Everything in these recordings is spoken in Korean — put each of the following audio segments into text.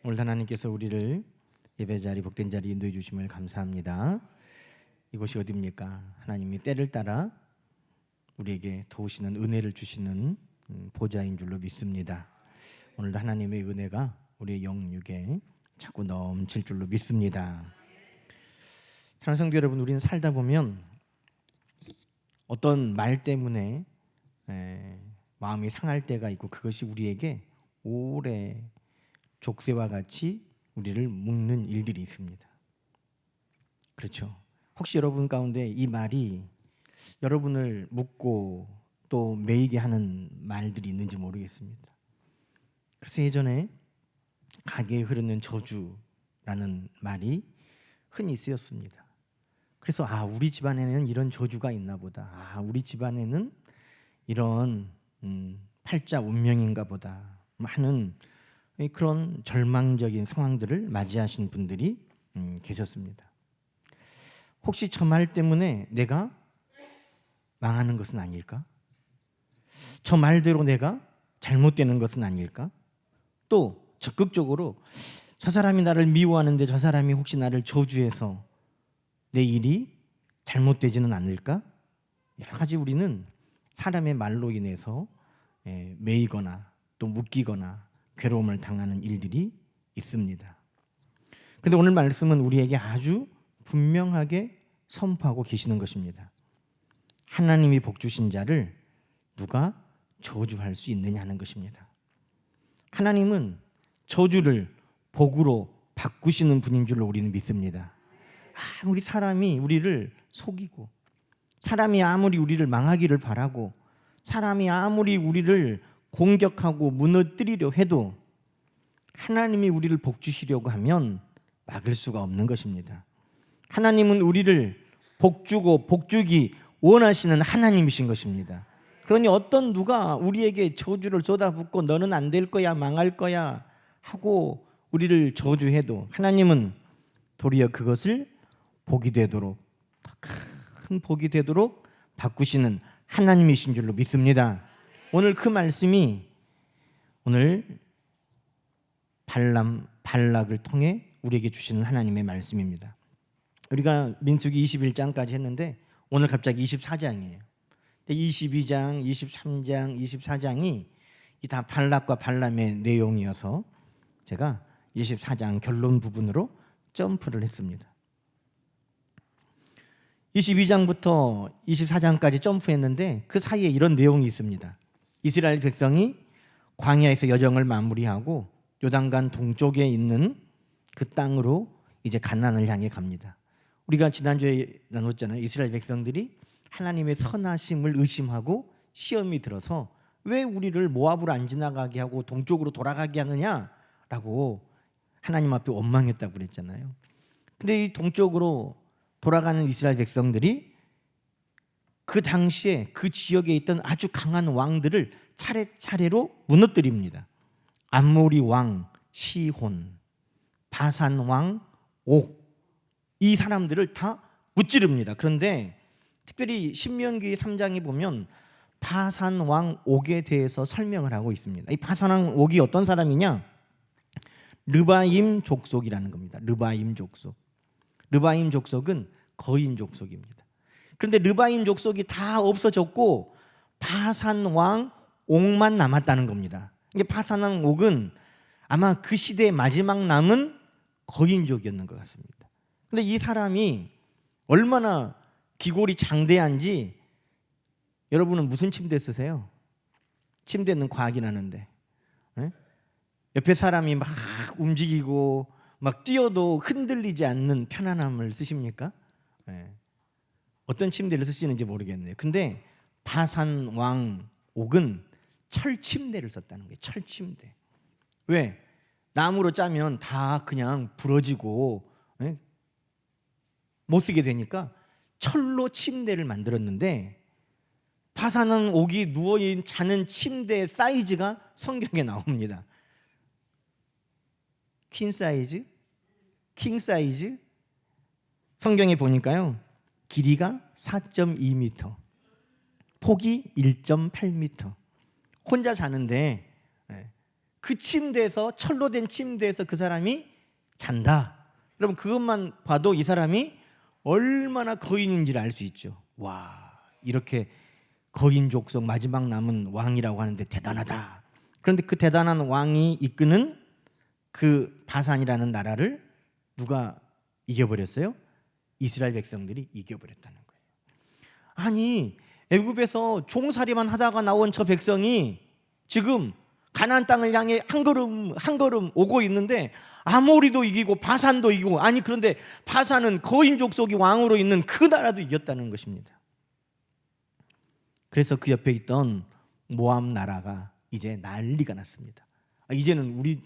오늘 하나님께서 우리를 예배 자리, 복된 자리 인도해 주심을 감사합니다. 이곳이 어디입니까? 하나님이 때를 따라 우리에게 도우시는 은혜를 주시는 보좌인 줄로 믿습니다. 오늘도 하나님의 은혜가 우리의 영육에 자꾸 넘칠 줄로 믿습니다. 사랑하는 성도 여러분, 우리는 살다 보면 어떤 말 때문에 마음이 상할 때가 있고, 그것이 우리에게 오래 족쇄와 같이 우리를 묶는 일들이 있습니다. 그렇죠? 혹시 여러분 가운데 이 말이 여러분을 묶고 또 매이게 하는 말들이 있는지 모르겠습니다. 그래서 예전에 가게에 흐르는 저주라는 말이 흔히 쓰였습니다. 그래서 우리 집안에는 이런 저주가 있나 보다, 우리 집안에는 이런 팔자 운명인가 보다 하는 그런 절망적인 상황들을 맞이하신 분들이 계셨습니다. 혹시 저 말 때문에 내가 망하는 것은 아닐까? 저 말대로 내가 잘못되는 것은 아닐까? 또 적극적으로 저 사람이 나를 미워하는데 저 사람이 혹시 나를 저주해서 내 일이 잘못되지는 않을까? 여러 가지 우리는 사람의 말로 인해서 매이거나 또 묶이거나 괴로움을 당하는 일들이 있습니다. 그런데 오늘 말씀은 우리에게 아주 분명하게 선포하고 계시는 것입니다. 하나님이 복 주신 자를 누가 저주할 수 있느냐는 것입니다. 하나님은 저주를 복으로 바꾸시는 분인 줄로 우리는 믿습니다. 아무리 사람이 우리를 속이고, 사람이 아무리 우리를 망하기를 바라고, 사람이 아무리 우리를 공격하고 무너뜨리려 해도 하나님이 우리를 복주시려고 하면 막을 수가 없는 것입니다. 하나님은 우리를 복주고 복주기 원하시는 하나님이신 것입니다. 그러니 어떤 누가 우리에게 저주를 쏟아붓고 너는 안 될 거야, 망할 거야 하고 우리를 저주해도 하나님은 도리어 그것을 복이 되도록, 더 큰 복이 되도록 바꾸시는 하나님이신 줄로 믿습니다. 오늘 그 말씀이 오늘 발락을 통해 우리에게 주시는 하나님의 말씀입니다. 우리가 민수기 21장까지 했는데 오늘 갑자기 24장이에요. 22장, 23장, 24장이 다 발락과 발람의 내용이어서 제가 24장 결론 부분으로 점프를 했습니다. 22장부터 24장까지 점프했는데 그 사이에 이런 내용이 있습니다. 이스라엘 백성이 광야에서 여정을 마무리하고 요단강 동쪽에 있는 그 땅으로 이제 가나안을 향해 갑니다. 우리가 지난주에 나눴잖아요. 이스라엘 백성들이 하나님의 선하심을 의심하고 시험이 들어서 왜 우리를 모압으로 안 지나가게 하고 동쪽으로 돌아가게 하느냐라고 하나님 앞에 원망했다고 그랬잖아요. 근데 이 동쪽으로 돌아가는 이스라엘 백성들이 그 당시에 그 지역에 있던 아주 강한 왕들을 차례차례로 무너뜨립니다. 암모리 왕 시혼, 바산 왕 옥, 이 사람들을 다 무찌릅니다. 그런데 특별히 신명기 3장에 보면 바산 왕 옥에 대해서 설명을 하고 있습니다. 이 바산 왕 옥이 어떤 사람이냐? 르바임 족속이라는 겁니다. 르바임 족속. 르바임 족속은 거인 족속입니다. 그런데 르바임 족속이 다 없어졌고 바산 왕 옥만 남았다는 겁니다. 이게 바산 왕 옥은 아마 그 시대의 마지막 남은 거인족이었는 것 같습니다. 그런데 이 사람이 얼마나 기골이 장대한지, 여러분은 무슨 침대 쓰세요? 침대는 과학이 나는데 옆에 사람이 막 움직이고 막 뛰어도 흔들리지 않는 편안함을 쓰십니까? 어떤 침대를 쓰시는지 모르겠네요. 근데 바산 왕 옥은 철 침대를 썼다는 거예요. 철 침대. 왜? 나무로 짜면 다 그냥 부러지고 못 쓰게 되니까 철로 침대를 만들었는데, 바산 옥이 누워 자는 침대의 사이즈가 성경에 나옵니다. 퀸 사이즈, 킹 사이즈. 성경에 보니까요, 길이가 4.2m, 폭이 1.8m. 혼자 자는데 그 침대에서, 철로 된 침대에서 그 사람이 잔다. 여러분, 그것만 봐도 이 사람이 얼마나 거인인지를 알 수 있죠. 와, 이렇게 거인 족속 마지막 남은 왕이라고 하는데 대단하다. 그런데 그 대단한 왕이 이끄는 그 바산이라는 나라를 누가 이겨버렸어요? 이스라엘 백성들이 이겨버렸다는 거예요. 아니, 애굽에서 종살이만 하다가 나온 저 백성이 지금 가나안 땅을 향해 한 걸음 한 걸음 오고 있는데 아모리도 이기고 바산도 이기고, 아니 그런데 바산은 거인 족속이 왕으로 있는 그 나라도 이겼다는 것입니다. 그래서 그 옆에 있던 모압 나라가 이제 난리가 났습니다. 이제는 우리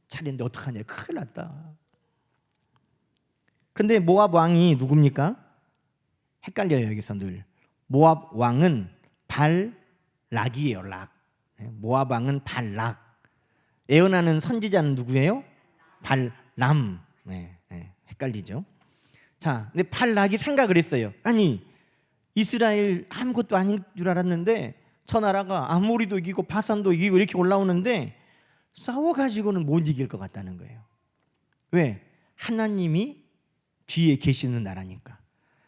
차례인데 어떡하냐, 큰일 났다. 그런데 모압 왕이 누굽니까? 헷갈려요. 여기서 늘 모압 왕은 발락이에요. 락. 모압 왕은 발락. 예언하는 선지자는 누구예요? 발람. 헷갈리죠. 자, 근데 발락이 생각을 했어요. 아니, 이스라엘 아무것도 아닌 줄 알았는데 저 나라가 아모리도 이기고 바산도 이기고 이렇게 올라오는데 싸워가지고는 못 이길 것 같다는 거예요. 왜? 하나님이 뒤에 계시는 나라니까.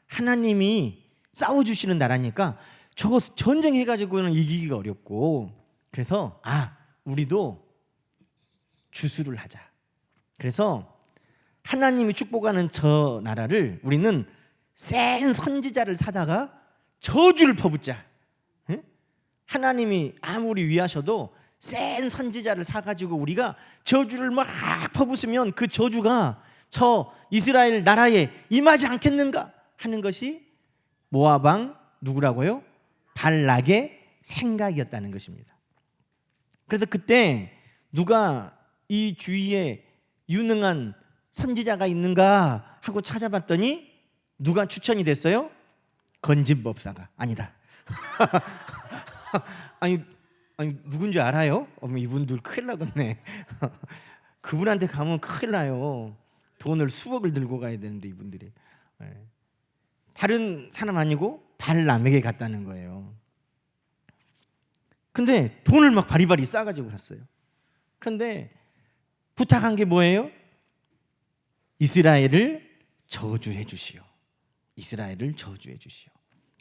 하나님이 싸워주시는 나라니까 저거 전쟁해가지고는 이기기가 어렵고, 그래서 우리도 주수를 하자. 그래서 하나님이 축복하는 저 나라를 우리는 센 선지자를 사다가 저주를 퍼붓자. 하나님이 아무리 위하셔도 센 선지자를 사가지고 우리가 저주를 막 퍼붓으면 그 저주가 저 이스라엘 나라에 임하지 않겠는가 하는 것이 모압 왕 누구라고요? 발락의 생각이었다는 것입니다. 그래서 그때 누가 이 주위에 유능한 선지자가 있는가 하고 찾아봤더니 누가 추천이 됐어요? 건진법사가. 아니다. 아니 누군지 알아요? 이분들 큰일 나겠네. 그분한테 가면 큰일 나요. 돈을 수억을 들고 가야 되는데 이분들이. 다른 사람 아니고 발람에게 갔다는 거예요. 근데 돈을 막 바리바리 싸가지고 갔어요. 그런데 부탁한 게 뭐예요? 이스라엘을 저주해 주시오. 이스라엘을 저주해 주시오.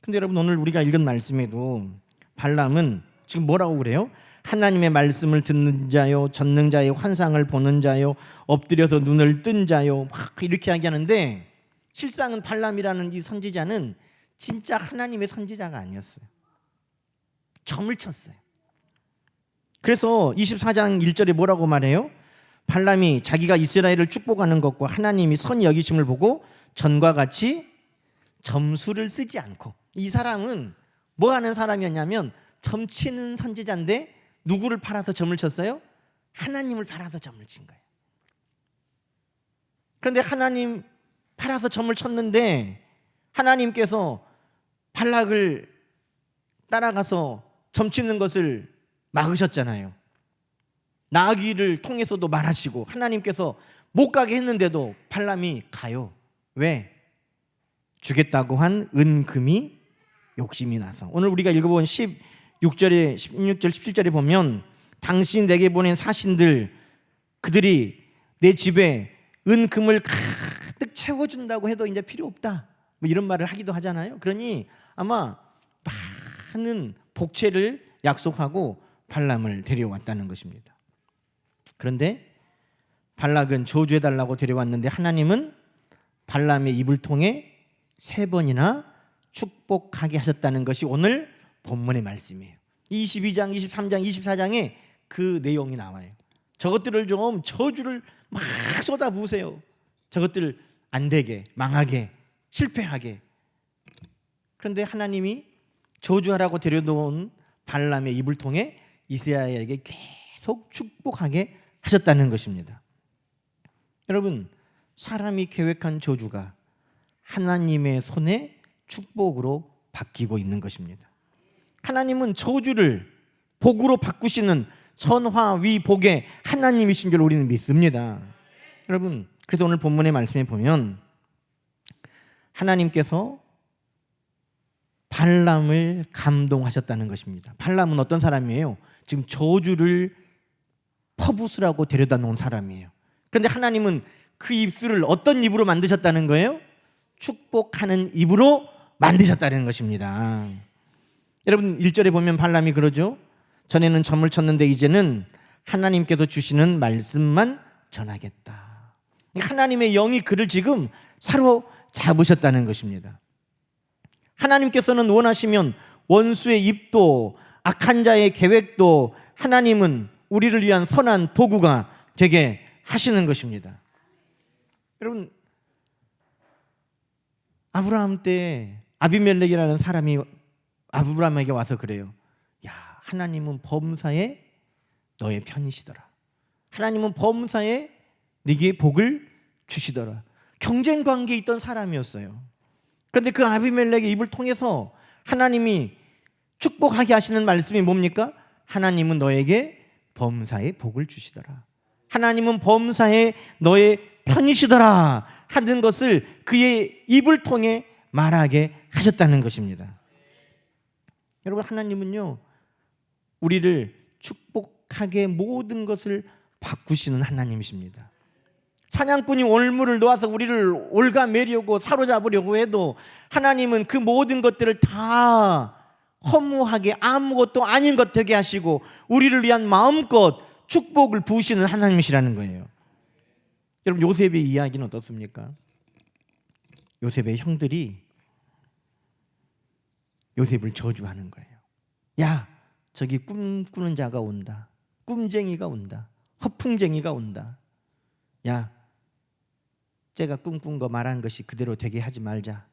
근데 여러분, 오늘 우리가 읽은 말씀에도 발람은 지금 뭐라고 그래요? 하나님의 말씀을 듣는 자요, 전능자의 환상을 보는 자요, 엎드려서 눈을 뜬 자요, 막 이렇게 이야기하는데 실상은 발람이라는 이 선지자는 진짜 하나님의 선지자가 아니었어요. 점을 쳤어요. 그래서 24장 1절에 뭐라고 말해요? 발람이 자기가 이스라엘을 축복하는 것과 하나님이 선히 여기심을 보고 전과 같이 점수를 쓰지 않고, 이 사람은 뭐 하는 사람이었냐면 점치는 선지자인데 누구를 팔아서 점을 쳤어요? 하나님을 팔아서 점을 친 거예요. 그런데 하나님 팔아서 점을 쳤는데 하나님께서 발락을 따라가서 점치는 것을 막으셨잖아요. 나귀를 통해서도 말하시고 하나님께서 못 가게 했는데도 발람이 가요. 왜? 주겠다고 한 은금이 욕심이 나서. 오늘 우리가 읽어본 16절에 16절 17절에 보면 당신 내게 보낸 사신들, 그들이 내 집에 은금을 가득 채워준다고 해도 이제 필요 없다, 뭐 이런 말을 하기도 하잖아요. 그러니 아마 많은 복채를 약속하고 발람을 데려왔다는 것입니다. 그런데 발락은 저주해달라고 데려왔는데 하나님은 발람의 입을 통해 3번이나 축복하게 하셨다는 것이 오늘 본문의 말씀이에요. 22장, 23장, 24장에 그 내용이 나와요. 저것들을 좀 저주를 막 쏟아부으세요. 저것들 안 되게, 망하게, 실패하게. 그런데 하나님이 저주하라고 데려온 발람의 입을 통해 이스라엘에게 계속 축복하게 하셨다는 것입니다. 여러분, 사람이 계획한 저주가 하나님의 손에 축복으로 바뀌고 있는 것입니다. 하나님은 저주를 복으로 바꾸시는 천하위복의 하나님이신 줄 우리는 믿습니다. 여러분, 그래서 오늘 본문의 말씀에 보면 하나님께서 발람을 감동하셨다는 것입니다. 발람은 어떤 사람이에요? 지금 저주를 퍼붓으라고 데려다 놓은 사람이에요. 그런데 하나님은 그 입술을 어떤 입으로 만드셨다는 거예요? 축복하는 입으로 만드셨다는 것입니다. 여러분 1절에 보면 발람이 그러죠. 전에는 점을 쳤는데 이제는 하나님께서 주시는 말씀만 전하겠다. 하나님의 영이 그를 지금 사로잡으셨다는 것입니다. 하나님께서는 원하시면 원수의 입도 악한 자의 계획도 하나님은 우리를 위한 선한 도구가 되게 하시는 것입니다. 여러분 아브라함 때 아비멜렉이라는 사람이 아브라함에게 와서 그래요. 야, 하나님은 범사에 너의 편이시더라. 하나님은 범사에 네게 복을 주시더라. 경쟁 관계에 있던 사람이었어요. 그런데 그 아비멜렉의 입을 통해서 하나님이 축복하게 하시는 말씀이 뭡니까? 하나님은 너에게 범사에 복을 주시더라. 하나님은 범사에 너의 편이시더라 하는 것을 그의 입을 통해 말하게 하셨다는 것입니다. 여러분 하나님은요 우리를 축복하게 모든 것을 바꾸시는 하나님이십니다. 사냥꾼이 올무를 놓아서 우리를 올가매려고 사로잡으려고 해도 하나님은 그 모든 것들을 다 허무하게 아무것도 아닌 것 되게 하시고 우리를 위한 마음껏 축복을 부으시는 하나님이시라는 거예요. 여러분 요셉의 이야기는 어떻습니까? 요셉의 형들이 요셉을 저주하는 거예요. 야, 저기 꿈꾸는 자가 온다. 꿈쟁이가 온다. 허풍쟁이가 온다. 야, 쟤가 꿈꾼 거 말한 것이 그대로 되게 하지 말자.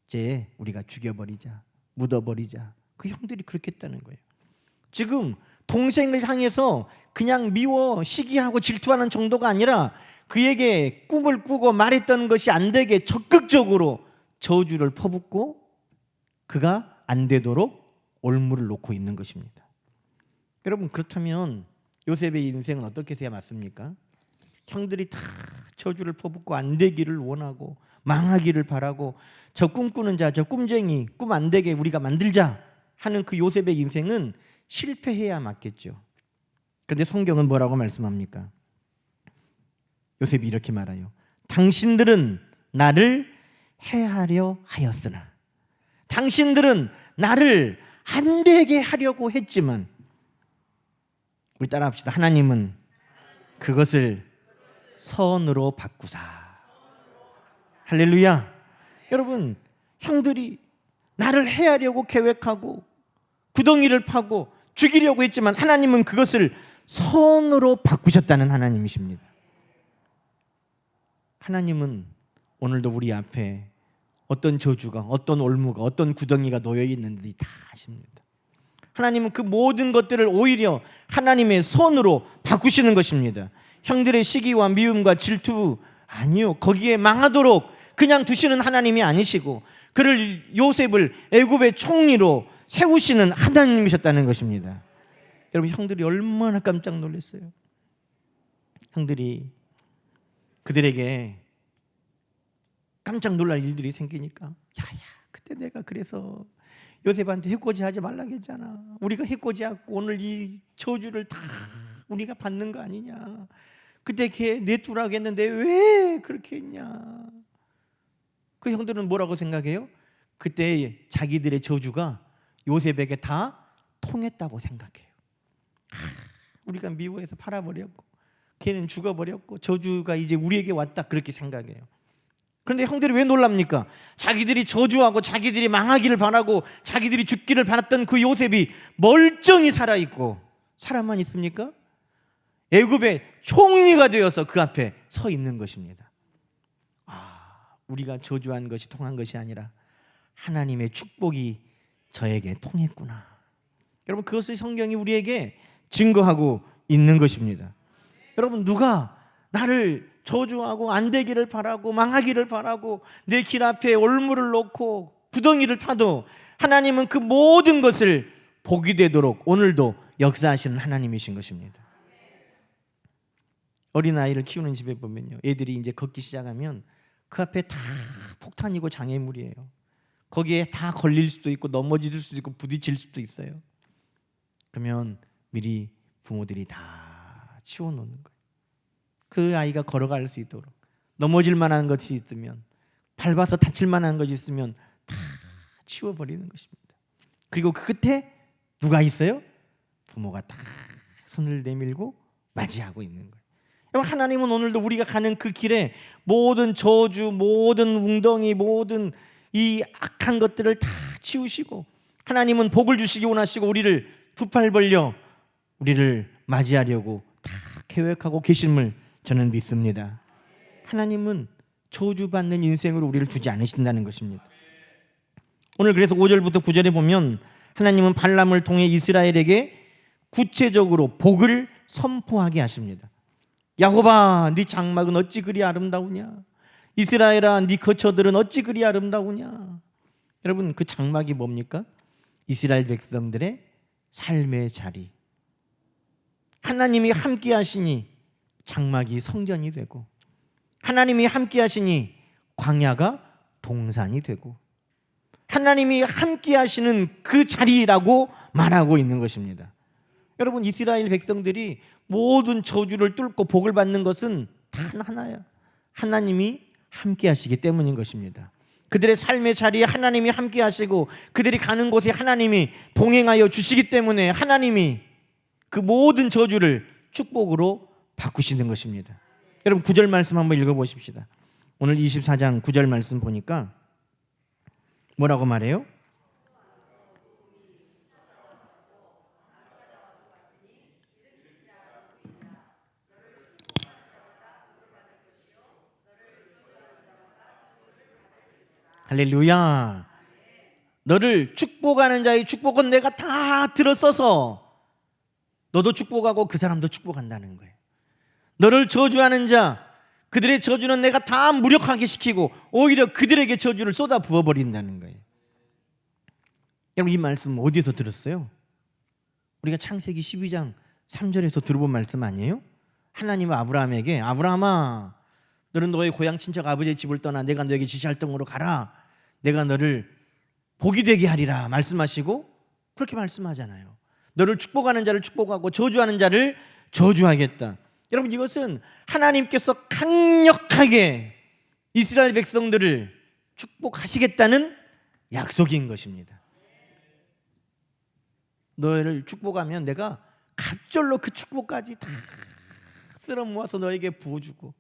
쟤 우리가 죽여버리자. 묻어버리자. 그 형들이 그렇게 했다는 거예요. 지금 동생을 향해서 그냥 미워 시기하고 질투하는 정도가 아니라 그에게 꿈을 꾸고 말했던 것이 안 되게 적극적으로 저주를 퍼붓고 그가 안 되도록 올무를 놓고 있는 것입니다. 여러분 그렇다면 요셉의 인생은 어떻게 돼야 맞습니까? 형들이 다 저주를 퍼붓고 안 되기를 원하고 망하기를 바라고 저 꿈꾸는 자, 저 꿈쟁이 꿈 안 되게 우리가 만들자 하는 그 요셉의 인생은 실패해야 맞겠죠. 그런데 성경은 뭐라고 말씀합니까? 요셉이 이렇게 말해요. 당신들은 나를 해하려 하였으나 당신들은 나를 안 되게 하려고 했지만 우리 따라합시다. 하나님은 그것을 선으로 바꾸사. 할렐루야. 여러분 형들이 나를 해하려고 계획하고 구덩이를 파고 죽이려고 했지만 하나님은 그것을 선으로 바꾸셨다는 하나님이십니다. 하나님은 오늘도 우리 앞에 어떤 저주가 어떤 올무가 어떤 구덩이가 놓여 있는지 다 아십니다. 하나님은 그 모든 것들을 오히려 하나님의 선으로 바꾸시는 것입니다. 형들의 시기와 미움과 질투 아니요, 거기에 망하도록 그냥 두시는 하나님이 아니시고 그를 요셉을 애굽의 총리로 세우시는 하나님이셨다는 것입니다. 여러분 형들이 얼마나 깜짝 놀랐어요. 형들이 그들에게 깜짝 놀랄 일들이 생기니까 야야 그때 내가 그래서 요셉한테 해코지 하지 말라고 했잖아. 우리가 해코지하고 오늘 이 저주를 다 우리가 받는 거 아니냐. 그때 걔 내두라고 했는데 왜 그렇게 했냐. 그 형들은 뭐라고 생각해요? 그때 자기들의 저주가 요셉에게 다 통했다고 생각해요. 우리가 미워해서 팔아버렸고 걔는 죽어버렸고 저주가 이제 우리에게 왔다 그렇게 생각해요. 그런데 형들이 왜 놀랍니까? 자기들이 저주하고 자기들이 망하기를 바라고 자기들이 죽기를 바랐던 그 요셉이 멀쩡히 살아있고 사람만 있습니까? 애굽의 총리가 되어서 그 앞에 서 있는 것입니다. 우리가 저주한 것이 통한 것이 아니라 하나님의 축복이 저에게 통했구나. 여러분 그것을 성경이 우리에게 증거하고 있는 것입니다. 여러분 누가 나를 저주하고 안 되기를 바라고 망하기를 바라고 내 길 앞에 올무를 놓고 구덩이를 파도 하나님은 그 모든 것을 복이 되도록 오늘도 역사하시는 하나님이신 것입니다. 어린아이를 키우는 집에 보면요, 애들이 이제 걷기 시작하면 그 앞에 다 폭탄이고 장애물이에요. 거기에 다 걸릴 수도 있고 넘어질 수도 있고 부딪힐 수도 있어요. 그러면 미리 부모들이 다 치워놓는 거예요. 그 아이가 걸어갈 수 있도록. 넘어질 만한 것이 있으면, 밟아서 다칠 만한 것이 있으면 다 치워버리는 것입니다. 그리고 그 끝에 누가 있어요? 부모가 다 손을 내밀고 맞이하고 있는 거예요. 여러분, 하나님은 오늘도 우리가 가는 그 길에 모든 저주, 모든 웅덩이, 모든 이 악한 것들을 다 치우시고, 하나님은 복을 주시기 원하시고 우리를 두 팔 벌려 우리를 맞이하려고 다 계획하고 계심을 저는 믿습니다. 하나님은 저주받는 인생으로 우리를 두지 않으신다는 것입니다. 오늘 그래서 5절부터 9절에 보면 하나님은 발람을 통해 이스라엘에게 구체적으로 복을 선포하게 하십니다. 야곱아, 네 장막은 어찌 그리 아름다우냐? 이스라엘아, 네 거처들은 어찌 그리 아름다우냐? 여러분, 그 장막이 뭡니까? 이스라엘 백성들의 삶의 자리. 하나님이 함께 하시니 장막이 성전이 되고, 하나님이 함께 하시니 광야가 동산이 되고, 하나님이 함께 하시는 그 자리라고 말하고 있는 것입니다. 여러분, 이스라엘 백성들이 모든 저주를 뚫고 복을 받는 것은 단 하나야. 하나님이 함께 하시기 때문인 것입니다. 그들의 삶의 자리에 하나님이 함께 하시고 그들이 가는 곳에 하나님이 동행하여 주시기 때문에 하나님이 그 모든 저주를 축복으로 바꾸시는 것입니다. 여러분, 9절 말씀 한번 읽어보십시다. 오늘 24장 9절 말씀 보니까 뭐라고 말해요? 할렐루야. 너를 축복하는 자의 축복은 내가 다 들어서서 너도 축복하고 그 사람도 축복한다는 거예요. 너를 저주하는 자, 그들의 저주는 내가 다 무력하게 시키고 오히려 그들에게 저주를 쏟아 부어버린다는 거예요. 여러분, 이 말씀 어디서 들었어요? 우리가 창세기 12장 3절에서 들어본 말씀 아니에요? 하나님은 아브라함에게, 아브라함아, 너는 너의 고향 친척 아버지의 집을 떠나 내가 너에게 지시할 땅으로 가라. 내가 너를 복이 되게 하리라 말씀하시고 그렇게 말씀하잖아요. 너를 축복하는 자를 축복하고 저주하는 자를 저주하겠다. 여러분, 이것은 하나님께서 강력하게 이스라엘 백성들을 축복하시겠다는 약속인 것입니다. 너를 축복하면 내가 갑절로 그 축복까지 다 쓸어 모아서 너에게 부어주고,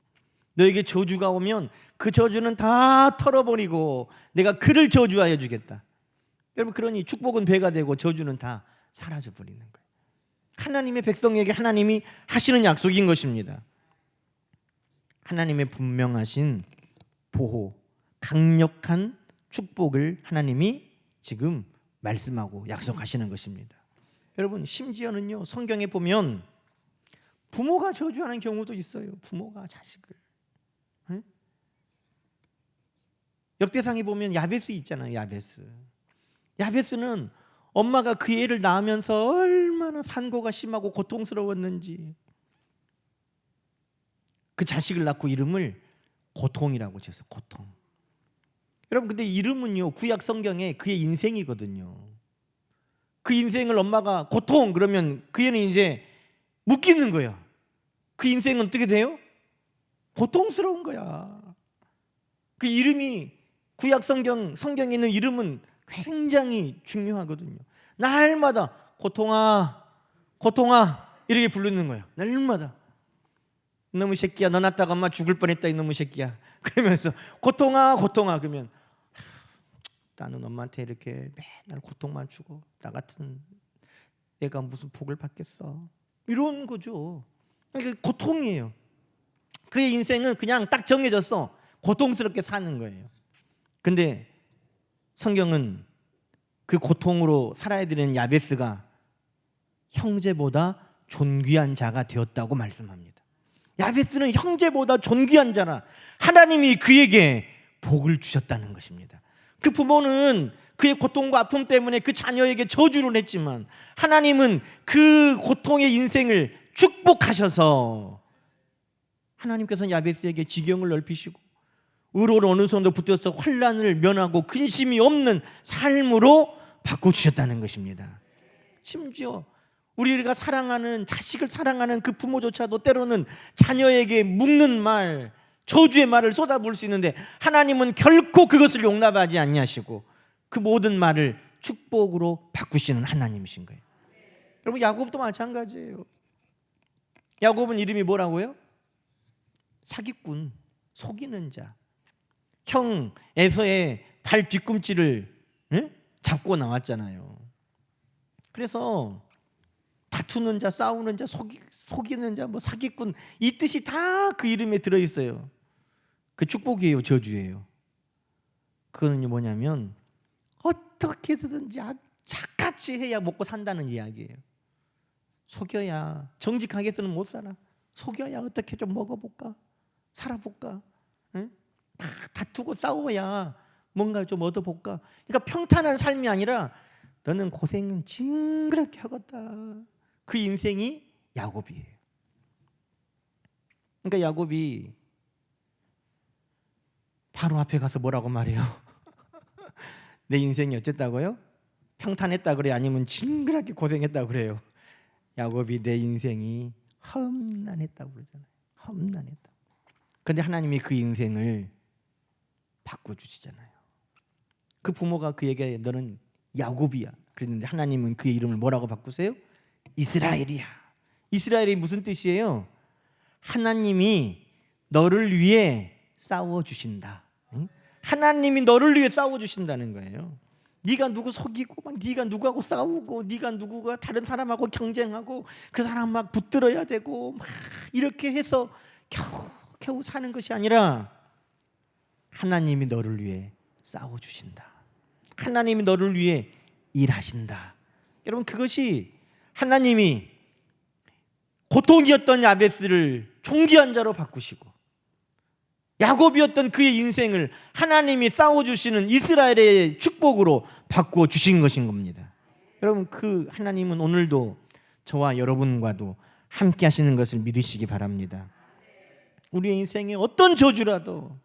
너에게 저주가 오면 그 저주는 다 털어버리고 내가 그를 저주하여 주겠다. 여러분, 그러니 축복은 배가 되고 저주는 다 사라져버리는 거예요. 하나님의 백성에게 하나님이 하시는 약속인 것입니다. 하나님의 분명하신 보호, 강력한 축복을 하나님이 지금 말씀하고 약속하시는 것입니다. 여러분, 심지어는요, 성경에 보면 부모가 저주하는 경우도 있어요. 부모가 자식을. 네? 역대상에 보면 야베스 있잖아요. 야베스는 엄마가 그 애를 낳으면서 얼마나 산고가 심하고 고통스러웠는지 그 자식을 낳고 이름을 고통이라고 지었어요. 고통. 여러분, 근데 이름은요, 구약 성경에 그의 인생이거든요. 그 인생을 엄마가 고통 그러면 그 애는 이제 묶이는 거야. 그 인생은 어떻게 돼요? 고통스러운 거야. 그 이름이 구약 성경에 있는 이름은 굉장히 중요하거든요. 날마다 고통아, 고통아 이렇게 부르는 거예요. 날마다. 이놈의 새끼야, 너 낳다가 엄마 죽을 뻔했다, 이놈의 새끼야. 그러면서 고통아, 고통아. 그러면 나는 엄마한테 이렇게 맨날 고통만 주고 나 같은 애가 무슨 복을 받겠어, 이런 거죠. 그러니까 고통이에요. 그의 인생은 그냥 딱 정해졌어. 고통스럽게 사는 거예요. 근데 성경은 그 고통으로 살아야 되는 야베스가 형제보다 존귀한 자가 되었다고 말씀합니다. 야베스는 형제보다 존귀한 자라. 하나님이 그에게 복을 주셨다는 것입니다. 그 부모는 그의 고통과 아픔 때문에 그 자녀에게 저주를 했지만 하나님은 그 고통의 인생을 축복하셔서 하나님께서는 야베스에게 지경을 넓히시고 의로운 어느 손도 붙어서 환난을 면하고 근심이 없는 삶으로 바꿔주셨다는 것입니다. 심지어 우리가 사랑하는 자식을 사랑하는 그 부모조차도 때로는 자녀에게 묵는 말, 저주의 말을 쏟아부을 수 있는데 하나님은 결코 그것을 용납하지 아니하시고 그 모든 말을 축복으로 바꾸시는 하나님이신 거예요. 여러분, 야곱도 마찬가지예요. 야곱은 이름이 뭐라고요? 사기꾼, 속이는 자. 형 에서의 발 뒤꿈치를 잡고 나왔잖아요. 그래서 다투는 자, 싸우는 자, 속이는 자, 뭐 사기꾼, 이 뜻이 다 그 이름에 들어있어요. 그 축복이에요, 저주예요? 그거는 뭐냐면 어떻게 해서든지 착같이 해야 먹고 산다는 이야기예요. 속여야, 정직하게 해서는 못 살아. 속여야 어떻게 좀 먹어볼까, 살아볼까, 응? 막 다투고 싸워야 뭔가 좀 얻어볼까. 그러니까 평탄한 삶이 아니라 너는 고생은 징그럽게 하겠다. 그 인생이 야곱이에요. 그러니까 야곱이 바로 앞에 가서 뭐라고 말해요? 내 인생이 어쨌다고요? 평탄했다 그래요? 아니면 징그럽게 고생했다 그래요? 야곱이 내 인생이 험난했다고 그러잖아요. 험난했다. 그런데 하나님이 그 인생을 바꿔주시잖아요. 그 부모가 그에게 너는 야곱이야 그랬는데 하나님은 그의 이름을 뭐라고 바꾸세요? 이스라엘이야. 이스라엘이 무슨 뜻이에요? 하나님이 너를 위해 싸워주신다. 하나님이 너를 위해 싸워주신다는 거예요. 네가 누구 속이고 막 네가 누구하고 싸우고 네가 누구가 다른 사람하고 경쟁하고 그 사람 막 붙들어야 되고 막 이렇게 해서 겨우 사는 것이 아니라 하나님이 너를 위해 싸워주신다. 하나님이 너를 위해 일하신다. 여러분, 그것이 하나님이 고통이었던 야베스를 존귀한 자로 바꾸시고 야곱이었던 그의 인생을 하나님이 싸워주시는 이스라엘의 축복으로 바꿔주신 것인 겁니다. 여러분, 그 하나님은 오늘도 저와 여러분과도 함께 하시는 것을 믿으시기 바랍니다. 우리의 인생에 어떤 저주라도,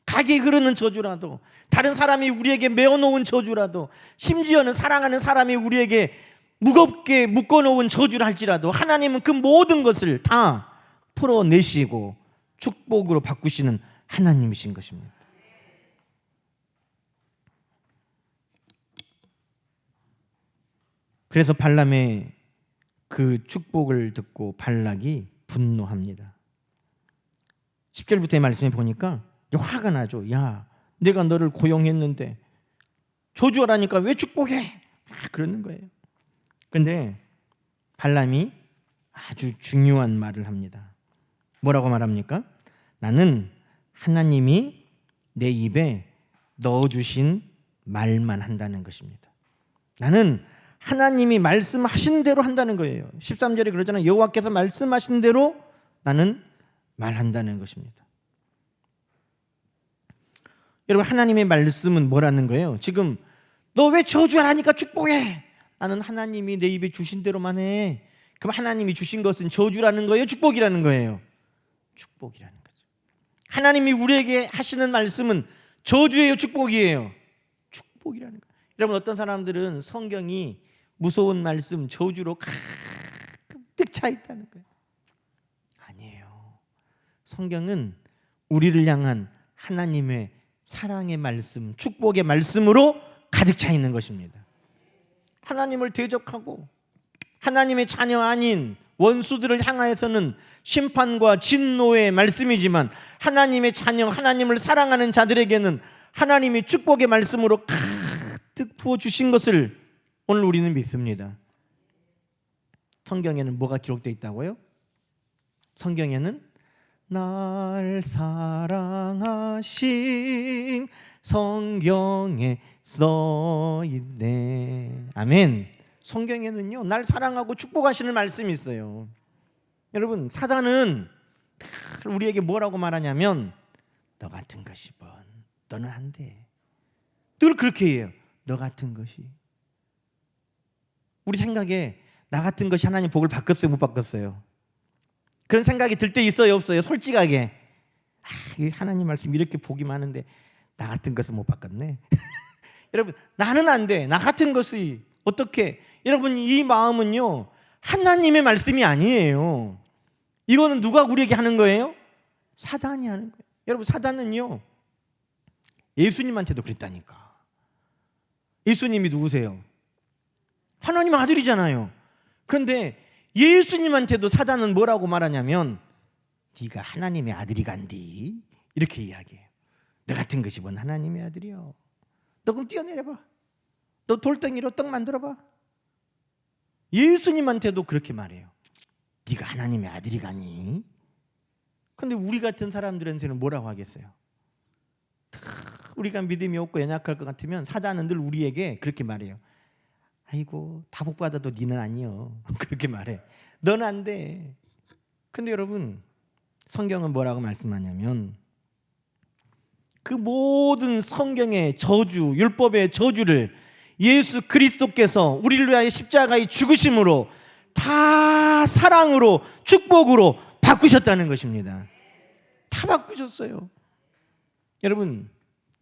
가게 흐르는 저주라도, 다른 사람이 우리에게 메어놓은 저주라도, 심지어는 사랑하는 사람이 우리에게 무겁게 묶어놓은 저주를 할지라도 하나님은 그 모든 것을 다 풀어내시고 축복으로 바꾸시는 하나님이신 것입니다. 그래서 발람의 그 축복을 듣고 발락이 분노합니다. 10절부터의 말씀에 보니까 화가 나죠. 야, 내가 너를 고용했는데 저주하라니까 왜 축복해? 그러는 거예요. 그런데 발람이 아주 중요한 말을 합니다. 뭐라고 말합니까? 나는 하나님이 내 입에 넣어주신 말만 한다는 것입니다. 나는 하나님이 말씀하신 대로 한다는 거예요. 13절에 그러잖아요. 여호와께서 말씀하신 대로 나는 말한다는 것입니다. 여러분, 하나님의 말씀은 뭐라는 거예요? 지금 너 왜 저주하라니까 축복해? 나는 하나님이 내 입에 주신 대로만 해. 그럼 하나님이 주신 것은 저주라는 거예요? 축복이라는 거예요? 축복이라는 거죠. 하나님이 우리에게 하시는 말씀은 저주예요? 축복이에요? 축복이라는 거예요. 여러분, 어떤 사람들은 성경이 무서운 말씀, 저주로 가득 차 있다는 거예요. 아니에요. 성경은 우리를 향한 하나님의 사랑의 말씀, 축복의 말씀으로 가득 차 있는 것입니다. 하나님을 대적하고 하나님의 자녀 아닌 원수들을 향하여서는 심판과 진노의 말씀이지만 하나님의 자녀, 하나님을 사랑하는 자들에게는 하나님이 축복의 말씀으로 가득 부어주신 것을 오늘 우리는 믿습니다. 성경에는 뭐가 기록되어 있다고요? 성경에는 날 사랑하심 성경에 써있네. 아멘. 성경에는요, 날 사랑하고 축복하시는 말씀이 있어요. 여러분, 사단은 우리에게 뭐라고 말하냐면 너 같은 것이 번, 너는 안 돼. 늘 그렇게 해요. 너 같은 것이. 우리 생각에 나 같은 것이 하나님 복을 바꿨어요, 못 바꿨어요? 그런 생각이 들 때 있어요, 없어요? 솔직하게. 하나님 말씀 이렇게 복이 많은데 나 같은 것은 못 바꿨네. 여러분, 나는 안 돼. 나 같은 것이 어떻게? 여러분, 이 마음은요, 하나님의 말씀이 아니에요. 이거는 누가 우리에게 하는 거예요? 사단이 하는 거예요. 여러분, 사단은요, 예수님한테도 그랬다니까. 예수님이 누구세요? 하나님 아들이잖아요. 그런데 예수님한테도 사단은 뭐라고 말하냐면 네가 하나님의 아들이 간디, 이렇게 이야기해요. 너 같은 것이 뭔 하나님의 아들이요. 너 그럼 뛰어내려봐. 너 돌덩이로 떡 만들어봐. 예수님한테도 그렇게 말해요. 네가 하나님의 아들이 가니? 근데 우리 같은 사람들한테는 뭐라고 하겠어요? 우리가 믿음이 없고 연약할 것 같으면 사단은 늘 우리에게 그렇게 말해요. 아이고, 다 복받아도 니는 아니요. 그렇게 말해. 너는 안 돼. 근데 여러분, 성경은 뭐라고 말씀하냐면 그 모든 성경의 저주, 율법의 저주를 예수 그리스도께서 우리를 위하여 십자가의 죽으심으로 다 사랑으로, 축복으로 바꾸셨다는 것입니다. 다 바꾸셨어요. 여러분,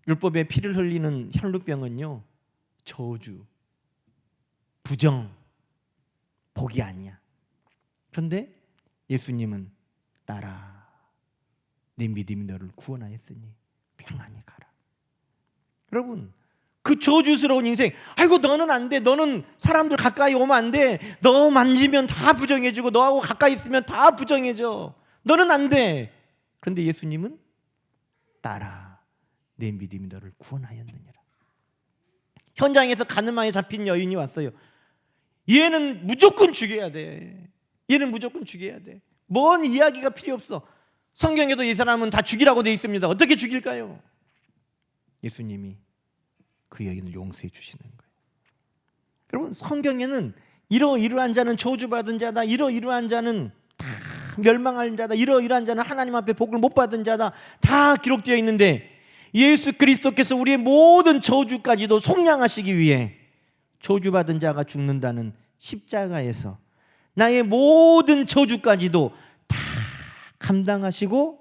율법에 피를 흘리는 혈루병은요, 저주, 부정, 복이 아니야. 그런데 예수님은 따라, 내 믿음이 너를 구원하였으니 평안히 가라. 여러분, 그 저주스러운 인생, 아이고 너는 안 돼, 너는 사람들 가까이 오면 안 돼, 너 만지면 다 부정해지고 너하고 가까이 있으면 다 부정해져, 너는 안 돼. 그런데 예수님은 따라, 내 믿음이 너를 구원하였느니라. 현장에서 가늠하에 잡힌 여인이 왔어요. 얘는 무조건 죽여야 돼. 얘는 무조건 죽여야 돼. 뭔 이야기가 필요 없어. 성경에도 이 사람은 다 죽이라고 되어 있습니다. 어떻게 죽일까요? 예수님이 그 여인을 용서해 주시는 거예요. 여러분, 성경에는 이러이러한 자는 저주받은 자다, 이러이러한 자는 다 멸망할 자다, 이러이러한 자는 하나님 앞에 복을 못 받은 자다, 다 기록되어 있는데 예수 그리스도께서 우리의 모든 저주까지도 속량하시기 위해 저주받은 자가 죽는다는 십자가에서 나의 모든 저주까지도 다 감당하시고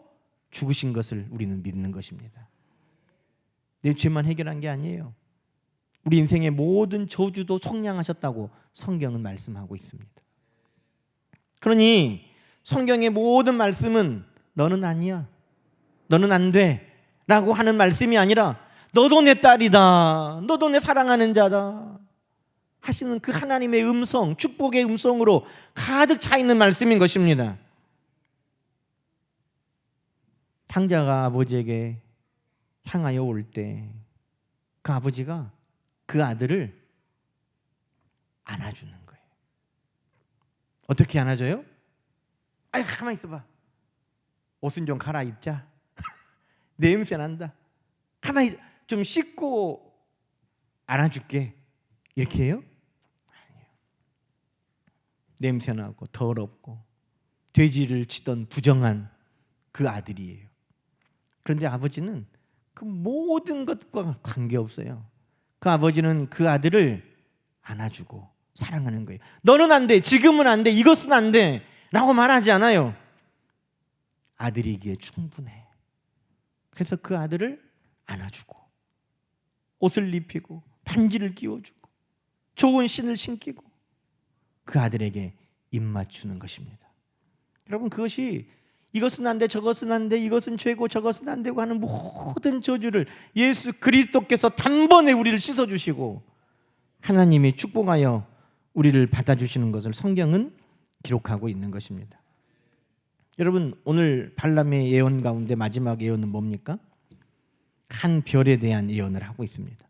죽으신 것을 우리는 믿는 것입니다. 내 죄만 해결한 게 아니에요. 우리 인생의 모든 저주도 속량하셨다고 성경은 말씀하고 있습니다. 그러니 성경의 모든 말씀은 너는 아니야, 너는 안 돼 라고 하는 말씀이 아니라 너도 내 딸이다, 너도 내 사랑하는 자다 하시는 그 하나님의 음성, 축복의 음성으로 가득 차 있는 말씀인 것입니다. 탕자가 아버지에게 향하여 올 때 그 아버지가 그 아들을 안아주는 거예요. 어떻게 안아줘요? 아이, 가만히 있어봐. 옷은 좀 갈아입자. 냄새 난다. 가만히 좀 씻고 안아줄게. 이렇게 해요? 아니에요. 냄새나고 더럽고 돼지를 치던 부정한 그 아들이에요. 그런데 아버지는 그 모든 것과 관계없어요. 그 아버지는 그 아들을 안아주고 사랑하는 거예요. 너는 안 돼, 지금은 안 돼, 이것은 안 돼 라고 말하지 않아요. 아들이기에 충분해. 그래서 그 아들을 안아주고 옷을 입히고 반지를 끼워주고 좋은 신을 신기고 그 아들에게 입맞추는 것입니다. 여러분, 그것이 이것은 안 돼, 저것은 안 돼, 이것은 죄고 저것은 안 되고 하는 모든 저주를 예수 그리스도께서 단번에 우리를 씻어주시고 하나님이 축복하여 우리를 받아주시는 것을 성경은 기록하고 있는 것입니다. 여러분, 오늘 발람의 예언 가운데 마지막 예언은 뭡니까? 한 별에 대한 예언을 하고 있습니다.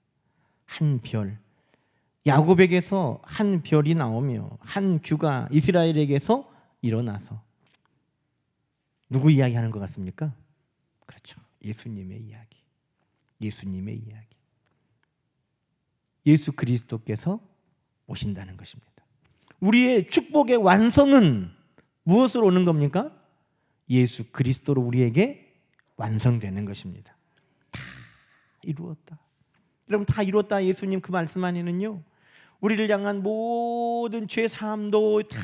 한 별. 야곱에게서 한 별이 나오며 한 규가 이스라엘에게서 일어나서 누구 이야기하는 것 같습니까? 그렇죠. 예수님의 이야기. 예수님의 이야기. 예수 그리스도께서 오신다는 것입니다. 우리의 축복의 완성은 무엇으로 오는 겁니까? 예수 그리스도로 우리에게 완성되는 것입니다. 다 이루었다. 여러분, 다 이루었다 예수님 그 말씀 안에는요, 우리를 향한 모든 죄 사함도 다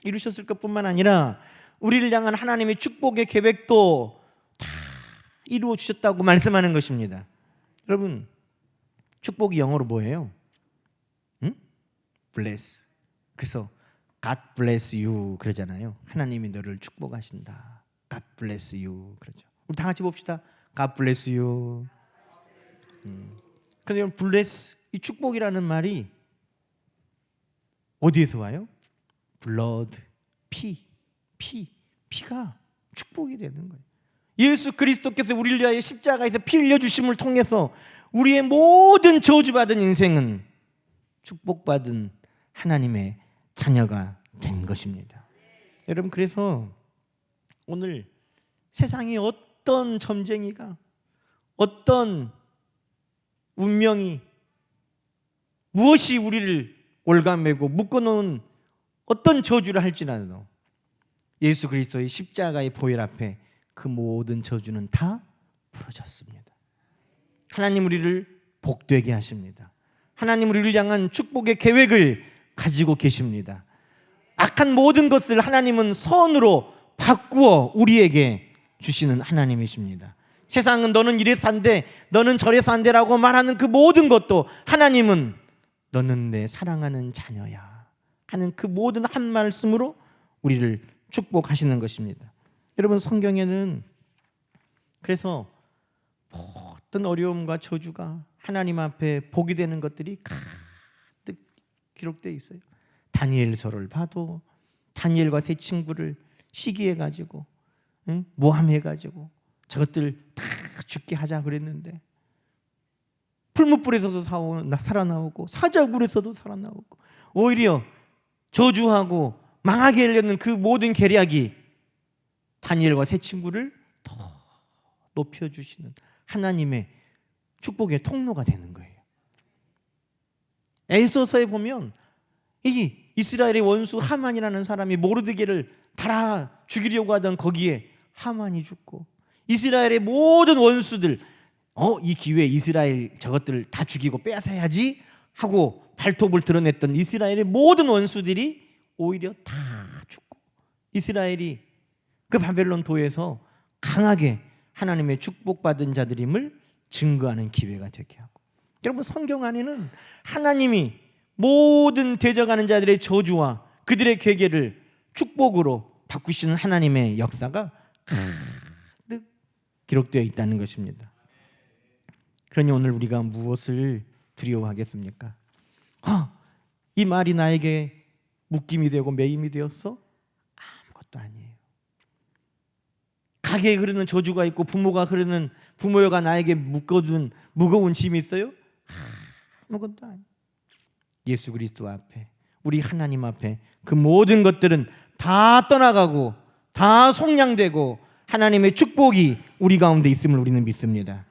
이루셨을 것뿐만 아니라 우리를 향한 하나님의 축복의 계획도 다 이루어 주셨다고 말씀하는 것입니다. 여러분, 축복이 영어로 뭐예요? bless. 그래서 God bless you 그러잖아요. 하나님이 너를 축복하신다. God bless you 그러죠. 우리 다 같이 봅시다. God bless you. 그런데 bless, 이 축복이라는 말이 어디에서 와요? blood, 피가 축복이 되는 거예요. 예수 그리스도께서 우리를 위하여 십자가에서 피 흘려주심을 통해서 우리의 모든 저주받은 인생은 축복받은 하나님의 자녀가 된 것입니다. 여러분, 그래서 오늘 세상에 어떤 점쟁이가, 어떤 운명이, 무엇이 우리를 올가매고 묶어놓은 어떤 저주를 할지라도 예수 그리스도의 십자가의 보혈 앞에 그 모든 저주는 다 풀어졌습니다. 하나님 우리를 복되게 하십니다. 하나님 우리를 향한 축복의 계획을 가지고 계십니다. 악한 모든 것을 하나님은 선으로 바꾸어 우리에게 주시는 하나님이십니다. 세상은 너는 이래서 안 돼, 너는 저래서 안 돼라고 말하는 그 모든 것도 하나님은 너는 내 사랑하는 자녀야 하는 그 모든 한 말씀으로 우리를 축복하시는 것입니다. 여러분, 성경에는 그래서 모든 어려움과 저주가 하나님 앞에 복이 되는 것들이 가득 기록되어 있어요. 다니엘서를 봐도 다니엘과 세 친구를 시기해가지고 모함해가지고 저것들 다 죽게 하자 그랬는데 풀무불에서도 살아나오고 사자굴에서도 살아나오고 오히려 저주하고 망하게 하려는 그 모든 계략이 다니엘과 세 친구를 더 높여주시는 하나님의 축복의 통로가 되는 거예요. 에스더서에 보면 이 이스라엘의 원수 하만이라는 사람이 모르드게를 달아 죽이려고 하던 거기에 하만이 죽고 이스라엘의 모든 원수들 이 기회에 이스라엘 저것들 다 죽이고 빼앗아야지 하고 발톱을 드러냈던 이스라엘의 모든 원수들이 오히려 다 죽고 이스라엘이 그 바벨론 도에서 강하게 하나님의 축복받은 자들임을 증거하는 기회가 되게 하고, 여러분, 성경 안에는 하나님이 모든 되져가는 자들의 저주와 그들의 괴계를 축복으로 바꾸시는 하나님의 역사가 가득 기록되어 있다는 것입니다. 그러니 오늘 우리가 무엇을 두려워하겠습니까? 이 말이 나에게 묶임이 되고 매임이 되었어? 아무것도 아니에요. 가게에 흐르는 저주가 있고 부모가 나에게 묶어둔 무거운 짐이 있어요? 아무것도 아니에요. 예수 그리스도 앞에, 우리 하나님 앞에 그 모든 것들은 다 떠나가고 다 속량되고 하나님의 축복이 우리 가운데 있음을 우리는 믿습니다.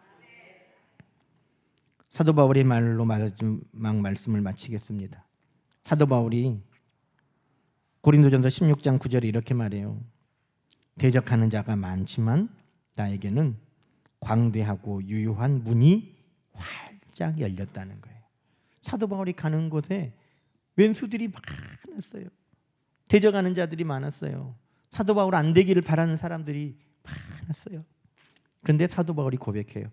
사도 바울의 말로 마지막 말씀을 마치겠습니다. 사도 바울이 고린도전서 16장 9절에 이렇게 말해요. 대적하는 자가 많지만 나에게는 광대하고 유효한 문이 활짝 열렸다는 거예요. 사도 바울이 가는 곳에 왼수들이 많았어요. 대적하는 자들이 많았어요. 사도 바울 안 되기를 바라는 사람들이 많았어요. 그런데 사도 바울이 고백해요.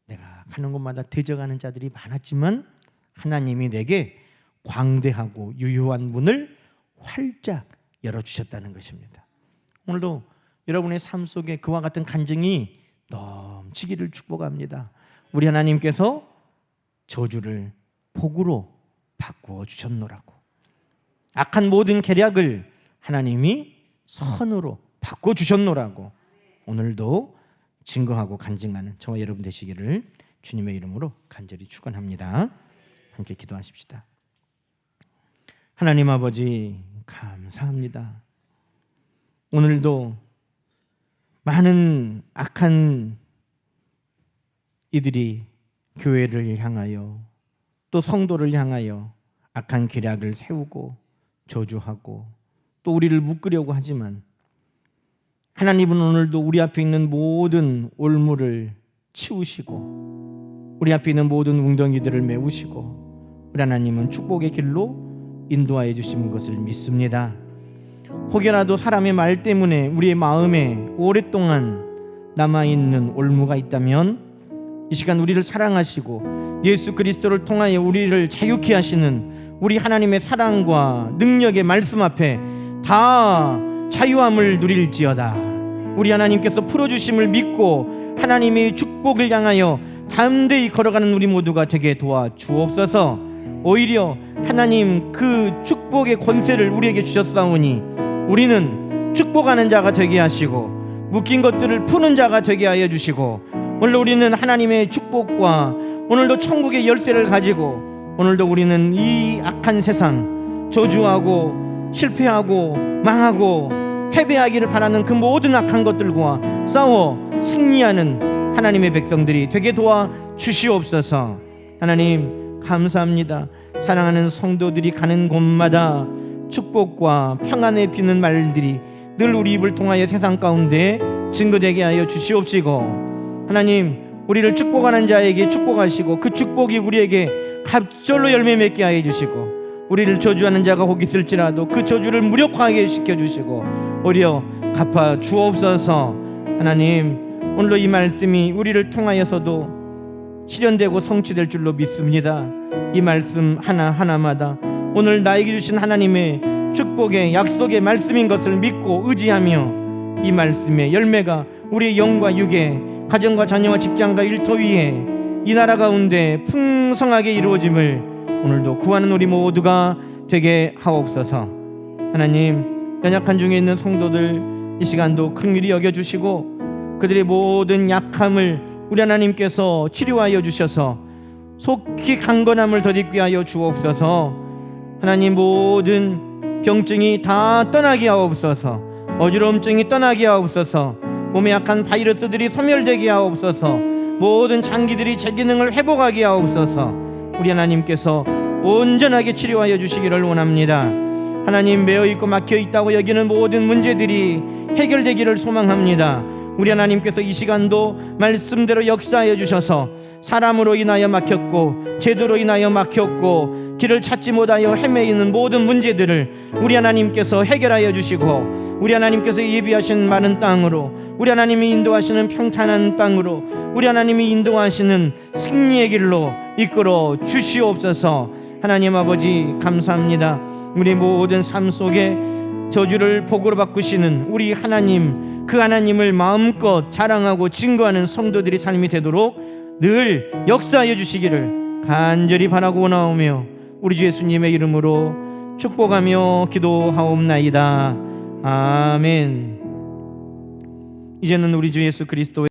내가 가는 곳마다 대적하는 자들이 많았지만 하나님이 내게 광대하고 유효한 문을 활짝 열어주셨다는 것입니다. 오늘도 여러분의 삶 속에 그와 같은 간증이 넘치기를 축복합니다. 우리 하나님께서 저주를 복으로 바꾸어 주셨노라고, 악한 모든 계략을 하나님이 선으로 바꾸어 주셨노라고 오늘도 증거하고 간증하는 저와 여러분 되시기를 주님의 이름으로 간절히 축원합니다. 함께 기도하십시다. 하나님 아버지, 감사합니다. 오늘도 많은 악한 이들이 교회를 향하여 또 성도를 향하여 악한 계략을 세우고 저주하고 또 우리를 묶으려고 하지만 하나님은 오늘도 우리 앞에 있는 모든 올무를 치우시고 우리 앞에 있는 모든 웅덩이들을 메우시고 우리 하나님은 축복의 길로 인도하여 주신 것을 믿습니다. 혹여라도 사람의 말 때문에 우리의 마음에 오랫동안 남아있는 올무가 있다면 이 시간 우리를 사랑하시고 예수 그리스도를 통하여 우리를 자유케 하시는 우리 하나님의 사랑과 능력의 말씀 앞에 다 자유함을 누릴지어다. 우리 하나님께서 풀어주심을 믿고 하나님의 축복을 향하여 담대히 걸어가는 우리 모두가 되게 도와주옵소서. 오히려 하나님 그 축복의 권세를 우리에게 주셨사오니 우리는 축복하는 자가 되게 하시고 묶인 것들을 푸는 자가 되게 하여 주시고, 오늘 우리는 하나님의 축복과 오늘도 천국의 열쇠를 가지고 오늘도 우리는 이 악한 세상, 저주하고 실패하고 망하고 패배하기를 바라는 그 모든 악한 것들과 싸워 승리하는 하나님의 백성들이 되게 도와주시옵소서. 하나님 감사합니다. 사랑하는 성도들이 가는 곳마다 축복과 평안에 비는 말들이 늘 우리 입을 통하여 세상 가운데 증거되게 하여 주시옵시고, 하나님 우리를 축복하는 자에게 축복하시고 그 축복이 우리에게 갑절로 열매 맺게 하여 주시고, 우리를 저주하는 자가 혹 있을지라도 그 저주를 무력화하게 시켜주시고 오히려 갚아 주옵소서. 하나님 오늘도 이 말씀이 우리를 통하여서도 실현되고 성취될 줄로 믿습니다. 이 말씀 하나하나마다 오늘 나에게 주신 하나님의 축복의 약속의 말씀인 것을 믿고 의지하며 이 말씀의 열매가 우리의 영과 육에, 가정과 자녀와 직장과 일터 위에 이 나라 가운데 풍성하게 이루어짐을 오늘도 구하는 우리 모두가 되게 하옵소서. 하나님 연약한 중에 있는 성도들 이 시간도 긍휼히 여겨주시고 그들의 모든 약함을 우리 하나님께서 치료하여 주셔서 속히 강건함을 덧입게 하여 주옵소서. 하나님 모든 병증이 다 떠나게 하옵소서. 어지러움증이 떠나게 하옵소서. 몸에 약한 바이러스들이 소멸되게 하옵소서. 모든 장기들이 제 기능을 회복하게 하옵소서. 우리 하나님께서 온전하게 치료하여 주시기를 원합니다. 하나님 메어있고 막혀있다고 여기는 모든 문제들이 해결되기를 소망합니다. 우리 하나님께서 이 시간도 말씀대로 역사하여 주셔서 사람으로 인하여 막혔고 제도로 인하여 막혔고 길을 찾지 못하여 헤매이는 모든 문제들을 우리 하나님께서 해결하여 주시고, 우리 하나님께서 예비하신 많은 땅으로, 우리 하나님이 인도하시는 평탄한 땅으로, 우리 하나님이 인도하시는 승리의 길로 이끌어 주시옵소서. 하나님 아버지 감사합니다. 우리 모든 삶 속에 저주를 복으로 바꾸시는 우리 하나님, 그 하나님을 마음껏 자랑하고 증거하는 성도들이 삶이 되도록 늘 역사하여 주시기를 간절히 바라고 원하오며 우리 주 예수님의 이름으로 축복하며 기도하옵나이다. 아멘. 이제는 우리 주 예수 그리스도의